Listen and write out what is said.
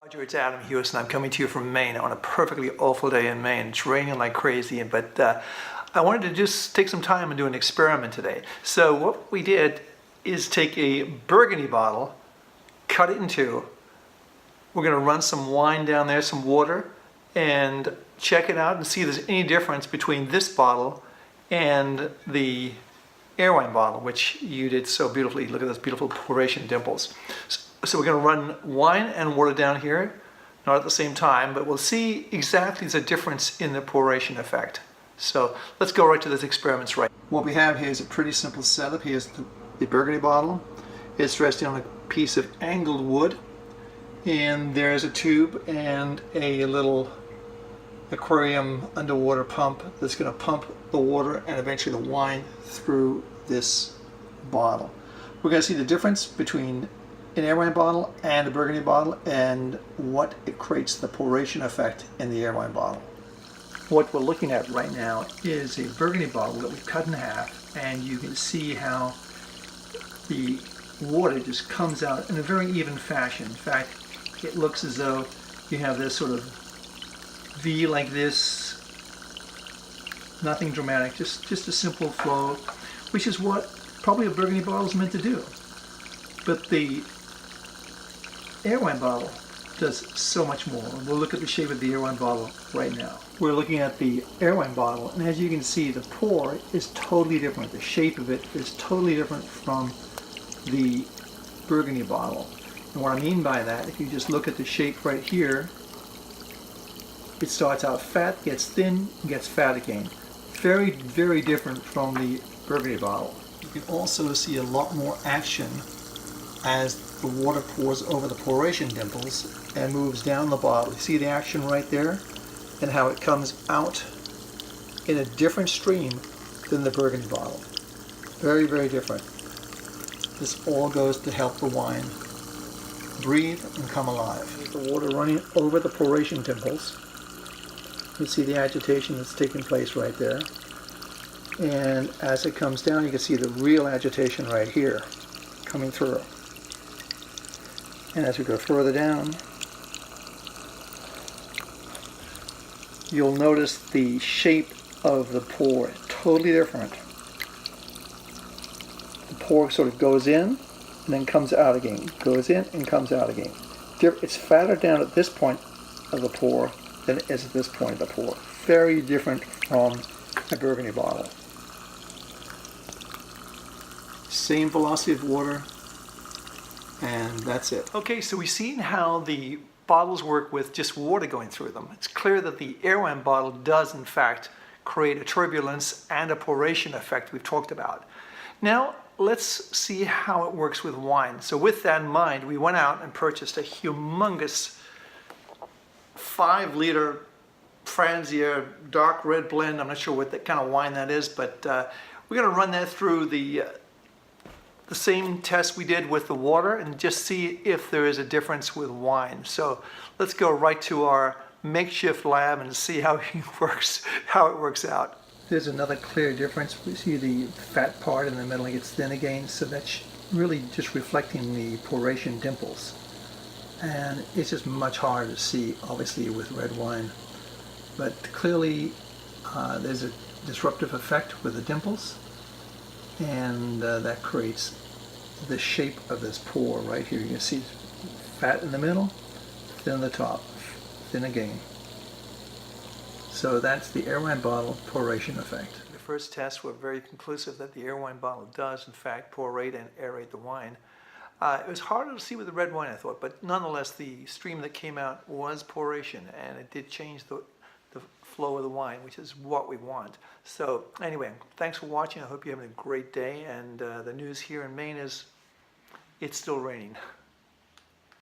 Roger, it's Adam Hewis, and I'm coming to you from Maine on a perfectly awful day in Maine. It's raining like crazy, but I wanted to just take some time and do an experiment today. So what we did is take a Burgundy bottle, cut it in two. We're going to run some wine down there, some water, and check it out and see if there's any difference between this bottle and the AireWine bottle, which you did so beautifully. Look at those beautiful poration dimples. So we're going to run wine and water down here, not at the same time, but we'll see exactly the difference in the poration effect. So let's go right to those experiments right. What we have here is a pretty simple setup. Here's the Burgundy bottle. It's resting on a piece of angled wood, and there's a tube and a little aquarium underwater pump that's going to pump the water and eventually the wine through this bottle. We're going to see the difference between an AireWine bottle and a Burgundy bottle and what it creates the poration effect in the AireWine bottle. What we're looking at right now is a Burgundy bottle that we've cut in half, and you can see how the water just comes out in a very even fashion. In fact, it looks as though you have this sort of V like this, nothing dramatic, just a simple flow, which is what probably a Burgundy bottle is meant to do. But the AireWine bottle does so much more. We'll look at the shape of the AireWine bottle right now. We're looking at the AireWine bottle, and as you can see, the pour is totally different. The shape of it is totally different from the Burgundy bottle. And what I mean by that, if you just look at the shape right here, it starts out fat, gets thin, and gets fat again. Very, very different from the Burgundy bottle. You can also see a lot more action as the water pours over the poration dimples and moves down the bottle. You see the action right there and how it comes out in a different stream than the Burgundy bottle. Very, very different. This all goes to help the wine breathe and come alive. The water running over the poration dimples. You see the agitation that's taking place right there. And as it comes down, you can see the real agitation right here coming through. And as we go further down, you'll notice the shape of the pour, totally different. The pour sort of goes in and then comes out again, goes in and comes out again. It's fatter down at this point of the pour than it is at this point of the pour. Very different from a Burgundy bottle. Same velocity of water, and that's it. Okay, so we've seen how the bottles work with just water going through them. It's clear that the AireWine bottle does in fact create a turbulence and a poration effect we've talked about. Now let's see how it works with wine. So with that in mind, we went out and purchased a humongous 5-liter Franzia dark red blend. I'm not sure what kind of wine that is, but we're going to run that through the same test we did with the water and just see if there is a difference with wine. So let's go right to our makeshift lab and see how it works out. There's another clear difference. We see the fat part in the middle gets thin again, so that's really just reflecting the poration dimples. And it's just much harder to see, obviously, with red wine. But clearly there's a disruptive effect with the dimples, and that creates the shape of this pour right here. You can see fat in the middle, thin on the top, thin again. So that's the AireWine bottle poration effect. The first tests were very conclusive that the AireWine bottle does in fact porate and aerate the wine. It was harder to see with the red wine, I thought, but nonetheless the stream that came out was poration, and it did change the flow of the wine, which is what we want. So anyway, thanks for watching. I hope you're having a great day, and the news here in Maine is it's still raining.